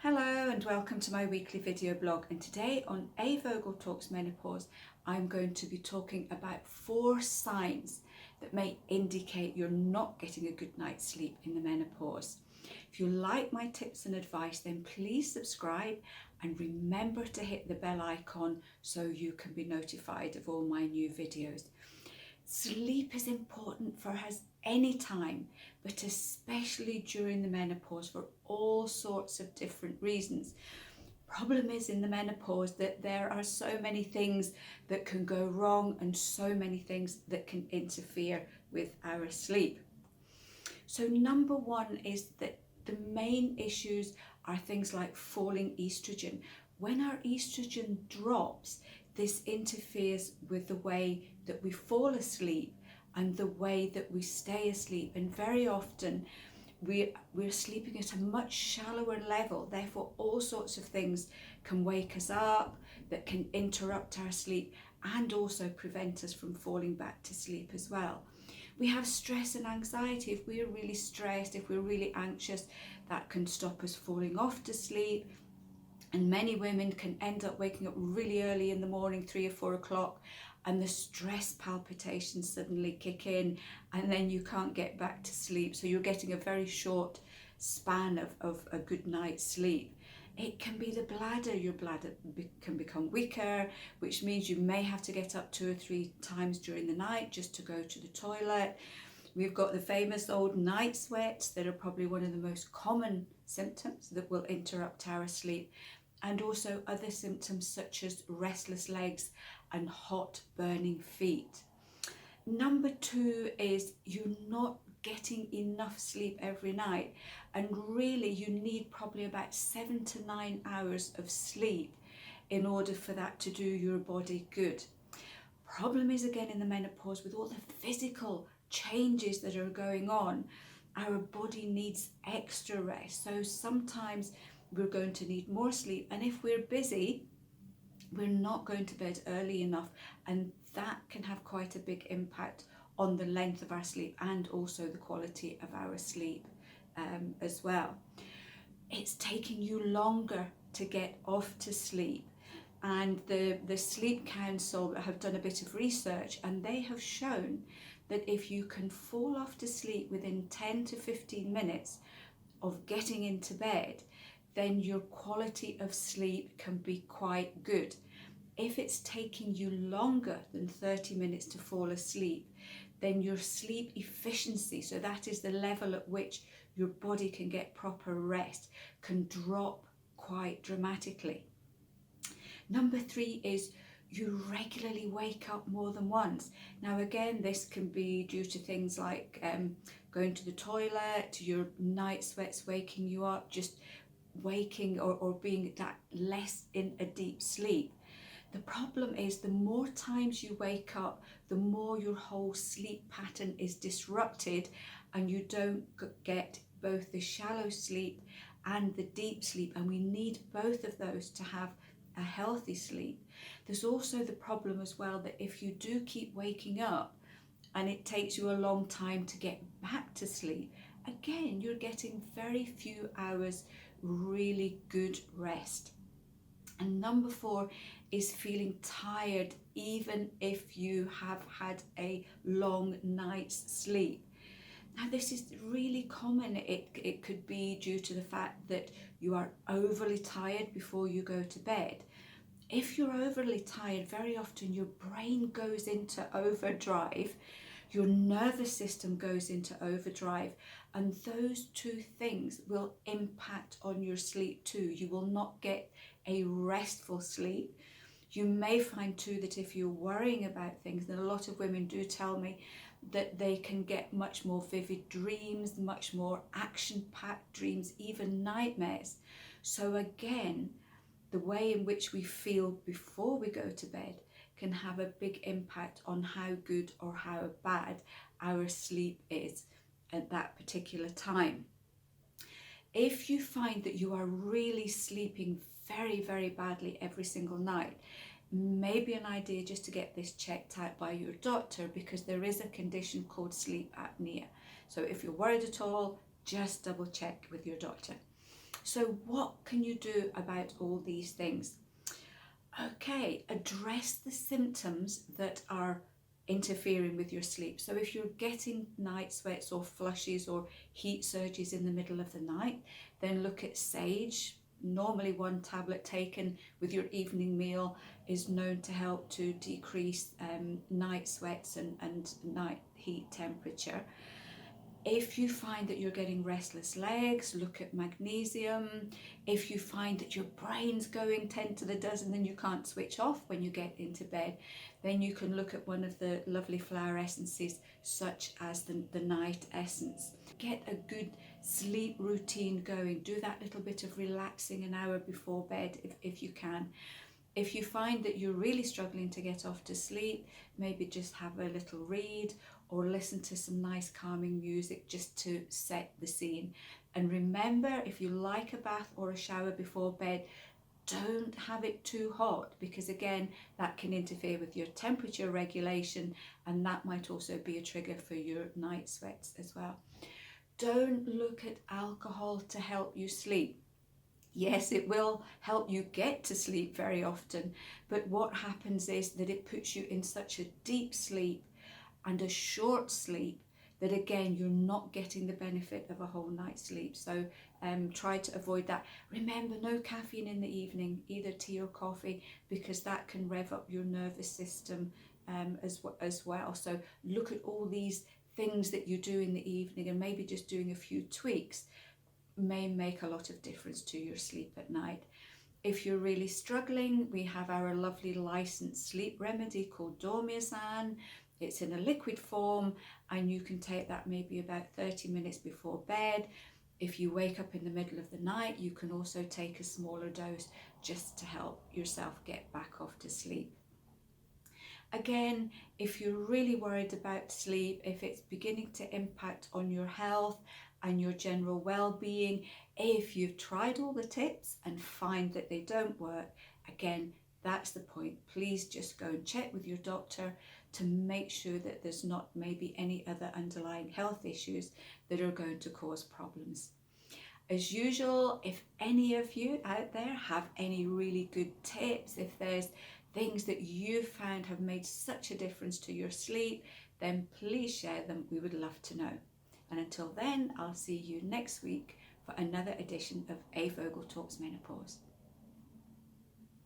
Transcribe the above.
Hello and welcome to my weekly video blog, and today on A Vogel Talks Menopause I'm going to be talking about 4 signs that may indicate you're not getting a good night's sleep in the menopause. If you like my tips and advice, then please subscribe and remember to hit the bell icon so you can be notified of all my new videos. Sleep is important for us any time, but especially during the menopause for all sorts of different reasons. Problem is in the menopause that there are so many things that can go wrong and so many things that can interfere with our sleep. So number one is that the main issues are things like falling estrogen. When our estrogen drops, this interferes with the way that we fall asleep and the way that we stay asleep, and very often we're sleeping at a much shallower level. Therefore all sorts of things can wake us up that can interrupt our sleep and also prevent us from falling back to sleep as well. We have stress and anxiety. If we're really stressed, if we're really anxious, that can stop us falling off to sleep. And many women can end up waking up really early in the morning, 3 or 4 o'clock, and the stress palpitations suddenly kick in, and then you can't get back to sleep. So you're getting a very short span of a good night's sleep. It can be the bladder. Your bladder can become weaker, which means you may have to get up 2 or 3 times during the night just to go to the toilet. We've got the famous old night sweats that are probably one of the most common symptoms that will interrupt our sleep, and also other symptoms such as restless legs and hot burning feet. Number 2 is you're not getting enough sleep every night, and really you need probably about 7 to 9 hours of sleep in order for that to do your body good. Problem is, again, in the menopause, with all the physical changes that are going on, our body needs extra rest. So sometimes we're going to need more sleep, and if we're busy, we're not going to bed early enough, and that can have quite a big impact on the length of our sleep and also the quality of our sleep as well. It's taking you longer to get off to sleep, and the Sleep Council have done a bit of research, and they have shown that if you can fall off to sleep within 10 to 15 minutes of getting into bed, then your quality of sleep can be quite good. If it's taking you longer than 30 minutes to fall asleep, then your sleep efficiency, so that is the level at which your body can get proper rest, can drop quite dramatically. Number 3 is you regularly wake up more than once. Now again, this can be due to things like going to the toilet, your night sweats waking you up, just waking or being that less in a deep sleep. The problem is the more times you wake up, the more your whole sleep pattern is disrupted, and you don't get both the shallow sleep and the deep sleep, and we need both of those to have a healthy sleep. There's also the problem as well that if you do keep waking up and it takes you a long time to get back to sleep, again, you're getting very few hours really good rest. And number 4 is feeling tired even if you have had a long night's sleep. Now this is really common. It could be due to the fact that you are overly tired before you go to bed. If you're overly tired, very often your brain goes into overdrive, your nervous system goes into overdrive, and those 2 things will impact on your sleep too. You will not get a restful sleep. You may find too that if you're worrying about things, and a lot of women do tell me that they can get much more vivid dreams, much more action-packed dreams, even nightmares. So again, the way in which we feel before we go to bed can have a big impact on how good or how bad our sleep is at that particular time. If you find that you are really sleeping very, very badly every single night, maybe an idea just to get this checked out by your doctor, because there is a condition called sleep apnea. So if you're worried at all, just double check with your doctor. So what can you do about all these things? Okay, address the symptoms that are interfering with your sleep. So if you're getting night sweats or flushes or heat surges in the middle of the night, then look at sage. Normally one tablet taken with your evening meal is known to help to decrease night sweats and night heat temperature. If you find that you're getting restless legs, look at magnesium. If you find that your brain's going 10 to the dozen and you can't switch off when you get into bed, then you can look at one of the lovely flower essences such as the night essence. Get a good sleep routine going. Do that little bit of relaxing an hour before bed if you can. If you find that you're really struggling to get off to sleep, maybe just have a little read or listen to some nice calming music just to set the scene. And remember, if you like a bath or a shower before bed, don't have it too hot, because again, that can interfere with your temperature regulation, and that might also be a trigger for your night sweats as well. Don't look at alcohol to help you sleep. Yes, it will help you get to sleep very often, but what happens is that it puts you in such a deep sleep and a short sleep that again you're not getting the benefit of a whole night's sleep. So try to avoid that. Remember, no caffeine in the evening, either tea or coffee, because that can rev up your nervous system as well. So look at all these things that you do in the evening, and maybe just doing a few tweaks may make a lot of difference to your sleep at night. If you're really struggling, we have our lovely licensed sleep remedy called Dormezan. It's in a liquid form, and you can take that maybe about 30 minutes before bed. If you wake up in the middle of the night, you can also take a smaller dose just to help yourself get back off to sleep. Again, if you're really worried about sleep, if it's beginning to impact on your health and your general well-being, if you've tried all the tips and find that they don't work, again, that's the point. Please just go and check with your doctor to make sure that there's not maybe any other underlying health issues that are going to cause problems. As usual, if any of you out there have any really good tips, if there's things that you've found have made such a difference to your sleep, then please share them. We would love to know. And until then, I'll see you next week for another edition of A Vogel Talks Menopause.